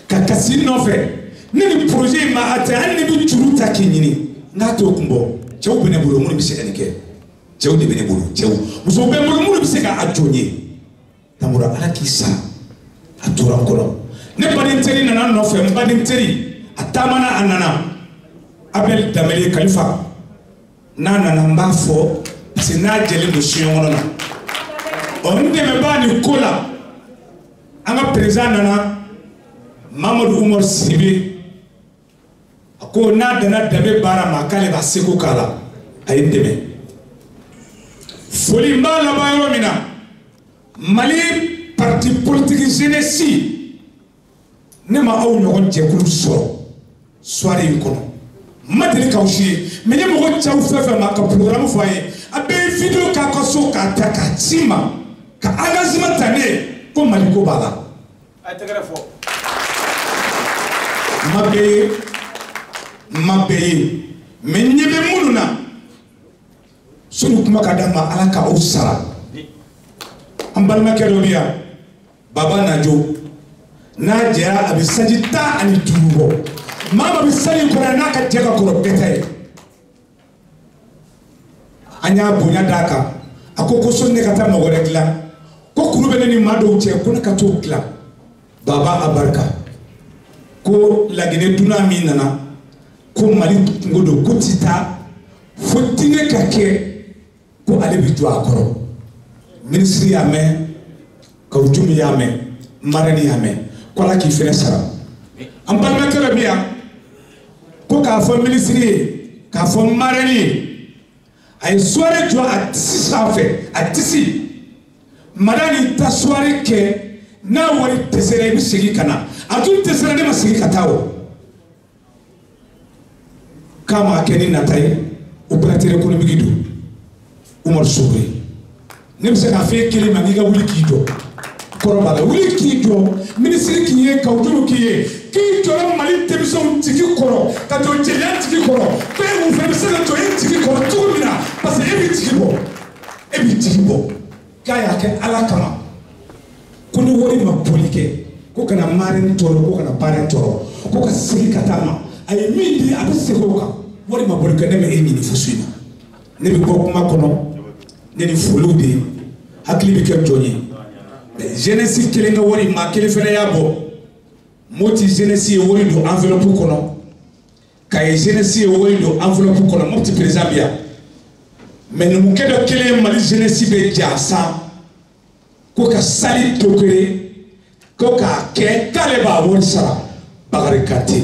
ka kasi nɔfɛ ne ni projet in ma a tɛ hali ne bɛ juru ta k'i ɲini n'a t'o kun bɔ cɛw bɛ ne bolo minnu bɛ se ka nin kɛ cɛw de bɛ ne bolo cɛw musow bɛ n bolo minnu bɛ se k'a jɔ n ye Tamura ala k'i sara a tora n kɔrɔ ne baden teri nana n nɔfɛ n baden teri a taamana a nana Abel Damele Kalifa n'a nana n b'a fɔ parce que n'a jɛlen don siɲɛ kɔnɔ na ɔ n dɛmɛbaa nin ko la an ka président nana Mamadu Umaru Sidibe a ko n'a danna danbe baara ma k'ale b'a seko k'a la a ye n dɛmɛ foli n b'a laban yɔrɔ min na Mali parti politique jeunesse ne ma aw ɲɔgɔn jɛkulu sɔrɔ soirée in kɔnɔ ma deli k'aw si ye mais ne mɔgɔ cɛw fɛn fɛn ma ka programme fɔ a ye a bɛɛ ye vidéo k'a ka so k'a ta k'a ci ma ka engagement ta ne ye ko Mali ko b'a la a ye tɛgɛrɛ fɔ ma bɛɛ ye mais ɲɛ bɛ minnu na sɔni kuma ka d'a ma Ala k'aw sara an balimakɛ dɔ bɛ yan Baba Najo n'a jɛra a bɛ sanji 15 bɔ maa bɛ sanji kɔrɔ n'a ka jɛ ka kɔrɔ bɛɛ ta ye an y'a bonya d'a kan a ko sɔni ne ka taa mɔgɔ wɛrɛ dilan ko kuru bɛ ne ni maa dɔw cɛ ko ne ka t'o dilan Baba abarika ko Laginɛ dunan min nana ko Mali kungo don ko ti taa fo diinɛ ka kɛ ko ale bɛ jɔ a kɔrɔ ministre y'a mɛn Kawujumi y'a mɛn marraine y'a mɛn ko Ala k'i fɛnɛ sara an balimakɛ dɔ bɛ yan ko k'a fɔ ministre ye k'a fɔ marraine ye a ye soirée jɔ a disi sanfɛ a disi madame ta soirée kɛ n'a wari dɛsɛra i bɛ segin ka na a tun dɛsɛra ne ma segin ka taa o k'a ma kɛ ni nata ye opérateur économique don Umaru Sogore ne bɛ se k'a fɔ e kelen ma k'i ka wuli k'i jɔ kɔrɔ b'a la wuli k'i jɔ ministre k'i ye Kawujumi k'i ye k'i jɔra Mali denmisɛnw jigi kɔrɔ ka jɔ jeliya jigi kɔrɔ bɛɛ mun fɛ bɛ se ka jɔ e jigi kɔrɔ cogo min na parce que e b'i jigi bɔ k'a y'a kɛ Ala kama ko ni wari ma boli kɛ ko kana marraine tɔɔrɔ ko kana parrain tɔɔrɔ ko ka segin ka taa ma a ye min di a bɛ segin o kan wari ma boli kɛ ne bɛ e ɲini fosi in na ne bɛ bɔ kuma kɔnɔ ne ni foliw de ye hakili bɛ kɛ jɔn ye jeunesse kelen ka wari maa kelen fɛnɛ y'a bɔ Moti jeunesse ye wari don enveloppe kɔnɔ Kaye jeunesse ye wari don enveloppe kɔnɔ Mopti président bi yan mais numukɛ dɔ kelen Mali jeunesse bɛ ja san ko ka sali tokere ko k'a kɛ k'ale b'a wari sara Bakari Kante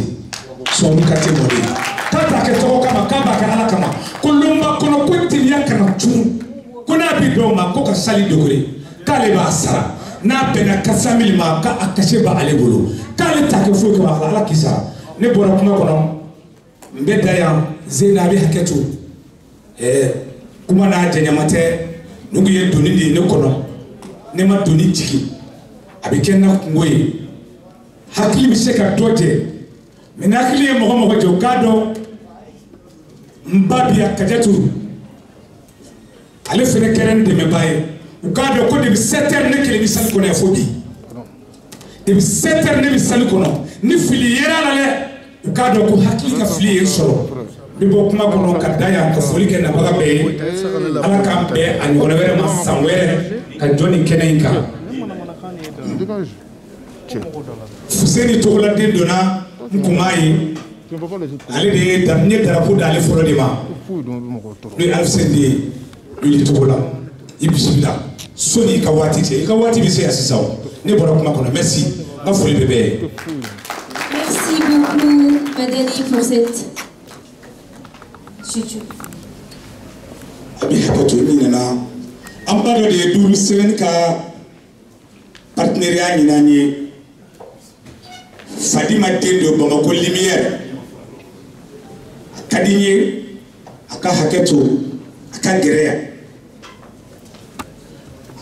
Sɔni Kante mɔden k'a t'a kɛ tɔgɔ kama k'a b'a kɛ Ala kama ko lomba kɔnɔ ko teliya kana tunu ko n'a bi dɔw ma ko ka sali tokere k'ale b'a sara n'a bɛnna 400 000 ma k'a kase b'ale bolo k'ale t'a kɛ foyi kama Ala k'i sara ne bɔra kuma kɔnɔ n bɛ da yan Zeyina a bɛ hakɛ to kuma n'a jɛɲama tɛ n'u ye doni de ye ne kɔnɔ ne ma doni jigi a bɛ kɛ n na kungo ye hakili bɛ se ka dɔ jɛ mais ni hakili ye mɔgɔ mɔgɔ jɛ o k'a dɔn n ba bi yan Kajatu ale fɛnɛ kɛra n dɛmɛbaa ye u k'a dɔn ko depuis 7 heures ne kelen bɛ salle kɔnɔ yan fo bi depuis 7 heures ne bɛ salle kɔnɔ ni fili yera la dɛ u k'a dɔn ko hakili ka fili ye n sɔrɔ n bɛ bɔ kuma kɔnɔ ka da yan ka foli kɛ nabaga bɛɛ ye Ala k'an bɛn a ɲɔgɔnna wɛrɛ ma san wɛrɛ ka jɔ nin kɛnɛ in kan Fuseni Togoladen donna n kun b'a ye ale de ye n ye drapeau d'ale fɔlɔ de ma n'o ye Alfuseni de ye Wili Togola i bisimila soni i ka waati cɛ i ka waati bɛ se yan sisan ne bɔra kuma kɔnɔ merci n ka foli bɛ bɛɛ ye. Merci beaucoup Madani pour cette suture. A bɛ hakɛ to min nana an ba dɔ de ye Duuru Sɛbɛnni ka partenariat ɲini an ye Fadima den don Bamako Lumière a ka di n ye a ka hakɛ to a ka gɛrɛ yan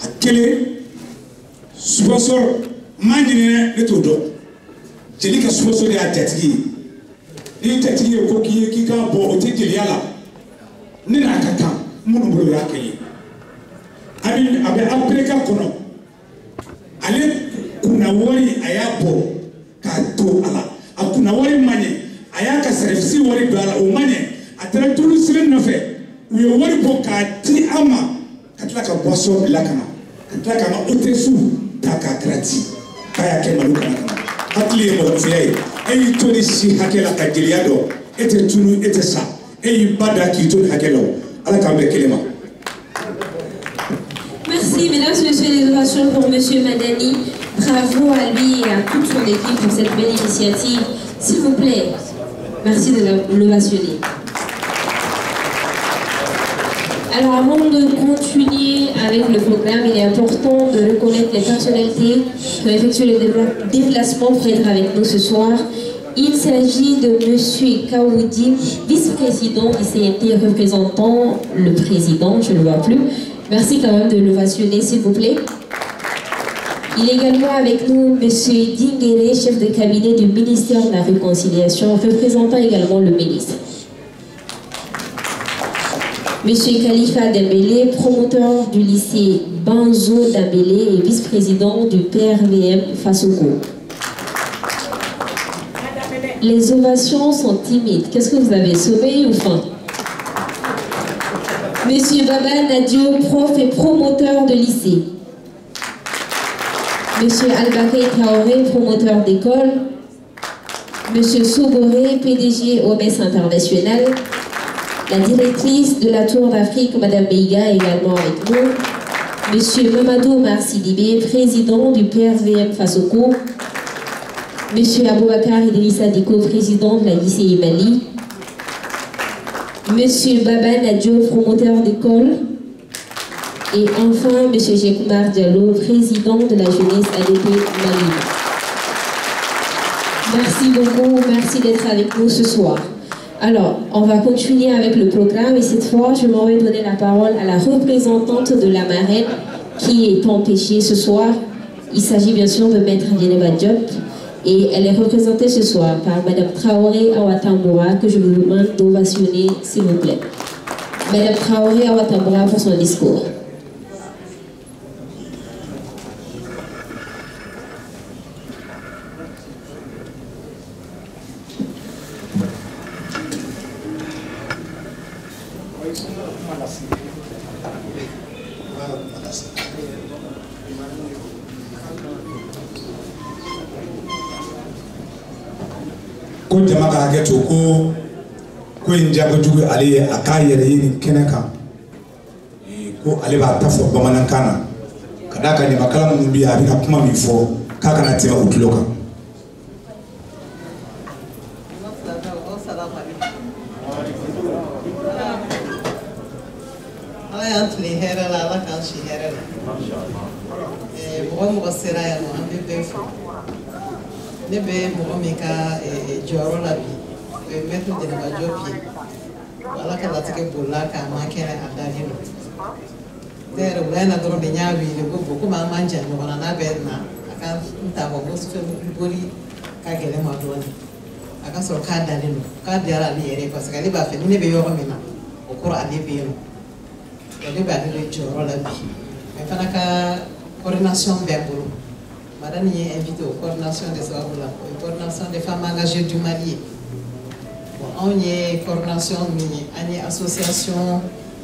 a kelen sponsor maa ɲini ne t'o dɔn jeli ka sponsor de y'a jatigi ye ni jatigi ye ko k'i ye k'i k'a bɔ o tɛ jeliya la ne n'a ka kan minnu bolo y'a kɛ ye a bɛ Afrika kɔnɔ ale kunna wari a y'a bɔ k'a to a la a kunna wari ma ɲɛ a y'a ka service wari don a la o ma ɲɛ a taara Duuru Sɛbɛnni nɔfɛ u ye wari bɔ k'a di an ma ka tila ka boisson bila ka na ka tila k'an ka hôtesse ta k'a gratuit k'a y'a kɛ Mali kɔnɔ ka na hakili ye mɔgɔninfinya ye e y'i to ni si hakɛ la ka jeliya dɔn e tɛ tunu e tɛ sa e y'i ba da k'i to ni hakɛ la Ala k'an bɛn kelen ma. Merci, mesdames et messieurs, les ovations pour Monsieur Madani. Bravo à lui et à toute son équipe pour cette belle initiative. S'il vous plaît, merci de l'ovationner. Alors avant de continuer avec le programme, il est important de reconnaître les personnalités qui ont effectué le déplacement pour être avec nous ce soir. Il s'agit de M. Kaoudi, vice-président du CNT représentant le président, je ne le vois plus. Merci quand même de l'ovationner s'il vous plaît. Il est également avec nous M. Dingere, chef de cabinet du ministère de la Réconciliation, représentant également le ministre. M. Khalifa Dembélé, promoteur du lycée Banzo Dembélé et vice-président du PRVM Fasoko. Les ovations sont timides. Qu'est-ce que vous avez, sommeil ou faim? M. Baba Nadio, prof et promoteur de lycée. M. Al-Bakay Traoré, promoteur d'école. M. Sogoré, PDG OMS International. La directrice de la Tour d'Afrique, Mme Beiga, également avec nous. M. Mamadou Omar Sidibé, président du PRVM Fasoko. M. Aboubakar Idrissa Diko, président de la lycée Mali. M. Baba Nadio, promoteur d'école. Et enfin, M. Jekoumar Diallo, président de la jeunesse ADP Mali. Merci beaucoup, merci d'être avec nous ce soir. Alors, on va continuer avec le programme et cette fois, je m'en vais donner la parole à la représentante de la marraine qui est empêchée ce soir. Il s'agit bien sûr de Maître Dieneba Diop et elle est représentée ce soir par Mme Traoré Awatamboura que je vous demande d'ovationner s'il vous plaît. Mme Traoré Awatamboura pour son discours. Ko jama ka hakɛ to ko in jagojugu ale ye a k'a yɛrɛ ye nin kɛnɛ kan ko ale b'a ta fɔ bamanankan na ka d'a kan ɲamakala minnu bɛ yen a bɛna kuma min fɔ k'a kana tɛmɛ u tulo kan. Ala y'an tile hɛrɛ la, Ala k'an si hɛrɛ la. Mɔgɔ o mɔgɔ sera yan nɔ an bɛ bɛɛ fo. Ne bɛ mɔgɔ min ka jɔyɔrɔ la bi o ye Maître Dieneba Diop ye. Ala ka latigɛ bolila k'a man kɛnɛ a dalen don. Ne yɛrɛ wula in na dɔrɔn de n y'a wele ko bon komi an man jan ɲɔgɔn na n'a bɛ na a ka n ta fɔ ko fɛn boli ka gɛlɛn ma dɔɔnin. A ka sɔrɔ k'a dalen don k'a diyara ale yɛrɛ ye parce que ale b'a fɛ ni ne bɛ yɔrɔ min na o kɔrɔ ale bɛ yen nɔ. Ale bɛ ale de jɔyɔrɔ la bi. Mais fana ka coordination bɛɛ bolo. Madame est invitée aux coordinations des Sababoula, aux coordinations des femmes engagées du Mali. Bon, on y est coordination, on y est association,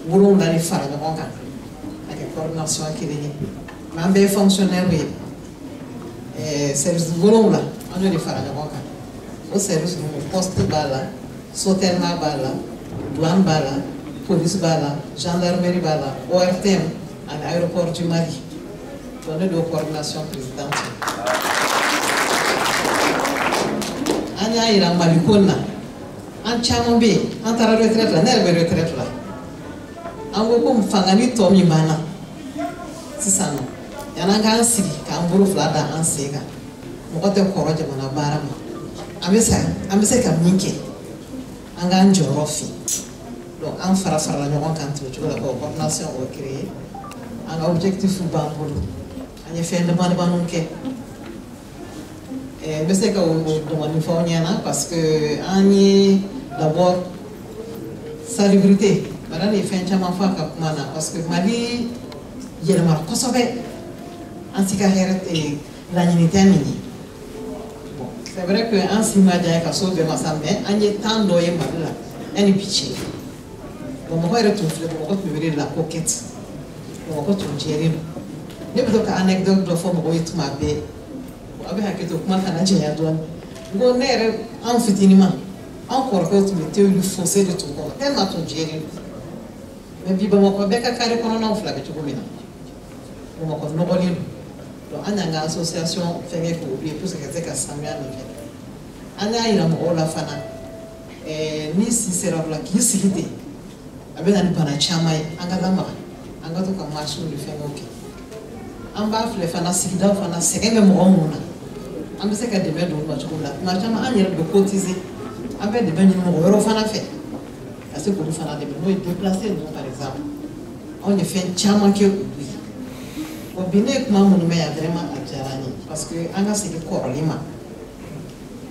on a les femmes, on a des coordinations qui sont mais on est fonctionnaire, service on a des femmes, au service de poste bala, soutènement bala, douane bala, police bala, gendarmerie bala, ORTM, à l'aéroport du Mali. On est de coordination présidentielle. Anya ira malikona. An chama be, an tara retraite la, nerve retraite la. An go ko mfangani to mi mana. Sisano. Yana ga sigi ka mburu flada an sega. Mo ko te koro jamana barama. Amese ka minke. An ga njoro fi. Donc an fara la ɲɔgɔn kan to la coordination o créer. An objectif ba bolo. An fait une demande je sais que vous demandez parce que on est d'abord salubrité. Madame est fait un fois parce que Mali il y a marre en cigarette et la unité mini. Bon, c'est vrai que en simadia ka so be masambe on est tant doye Mali là un pitché. Bon on va retrouver la coquette. On va gérer. Ne bɛ to ka anecdote dɔ fɔ mɔgɔw ye tuma bɛɛ a bɛ hakɛ to kuma kana jɛnya dɔɔnin n ko ne yɛrɛ an fitinin ma an kɔrɔkɛw tun bɛ tewuli fossé de tun kɔnɔ tellement tun jɛlen don mais bi Bamakɔ bɛɛ ka carré kɔnɔnaw fila bɛ cogo min na Bamakɔ nɔgɔlen don donc an y'an ka association fɛnkɛ k'o wuli pour que ka se ka sanuya nin kɛ an y'a yira mɔgɔw la fana n'i si sera o la k'i sigi ten a bɛ na ni bana caman ye an ka lamaga an ka to ka marche ni fɛn kɛ an b'a filɛ fana sigidaw fana sɛgɛn bɛ mɔgɔ minnu na an bɛ se ka dɛmɛ don olu ma cogo min na tuma caman an yɛrɛ bɛ cotiser an bɛ dɛmɛ ɲini mɔgɔ wɛrɛw fana fɛ ka se k'olu fana dɛmɛ n'o ye déplacé ninnu par exemple anw ye fɛn caman kɛ olu ye bon bi ne ye kuma minnu mɛn yan vraiment a diyara n ye parce que an ka segin kɔrɔlen ma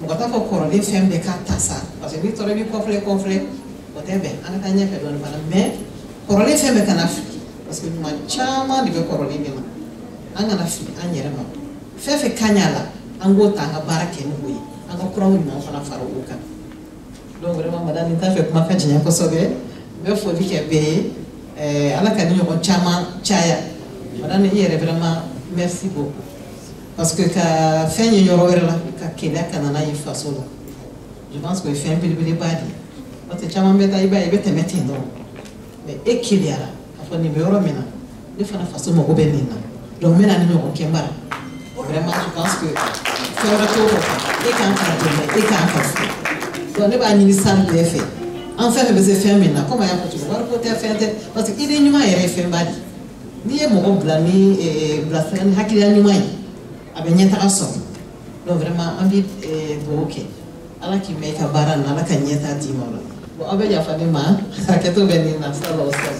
mɔgɔ t'a fɔ kɔrɔlen fɛn bɛɛ k'a ta sa parce que n'i tɔra i b'i kɔfilɛ o tɛ bɛn an ka taa ɲɛfɛ dɔɔni fana mais kɔrɔlen fɛn bɛɛ kana fili parce que ɲuman caman de bɛ kɔrɔlen de ma an kana fili an yɛrɛ ma fɛn fɛn ka ɲa la an k'o ta an ka baara kɛ n'o ye an ka kuraw ɲuman fana fara o kan donc vraiment madame n t'a fɛ kuma ka janya kosɛbɛ n bɛ foli kɛ bɛɛ ye ala ka ni ɲɔgɔn caman caya madame i yɛrɛ vraiment merci beaucoup parce que ka fɛn ye yɔrɔ wɛrɛ la ka keleya ka na n'a ye faso la je pense que o ye fɛn belebeleba de ye parce que caman bɛ taa i b'a ye i bɛ tɛmɛ ten dɔrɔn mais e keleyara a fɔ nin bɛ yɔrɔ min na ne fana faso mago bɛ nin na donc n bɛ na ni ɲɔgɔn kɛ mara vraiment je pense que fɛn wɛrɛ t'o kɔ e kan ka dɛmɛ e kan ka fo donc ne b'a ɲini san bɛɛ fɛ an fɛn fɛn bɛ se fɛn min na comme a y'a fɔ cogo wari ko tɛ fɛn tɛ parce que idée ɲuman yɛrɛ ye fɛnba de n'i ye mɔgɔ bila ni bilasira ni hakiliya ɲuman ye a bɛ ɲɛtaga sɔrɔ donc vraiment an bɛ dugawu kɛ ala k'i mɛn i ka baara na ala ka ɲɛtaa d'i ma o la bon aw bɛ yafa ne ma hakɛto bɛ nin na salawusala.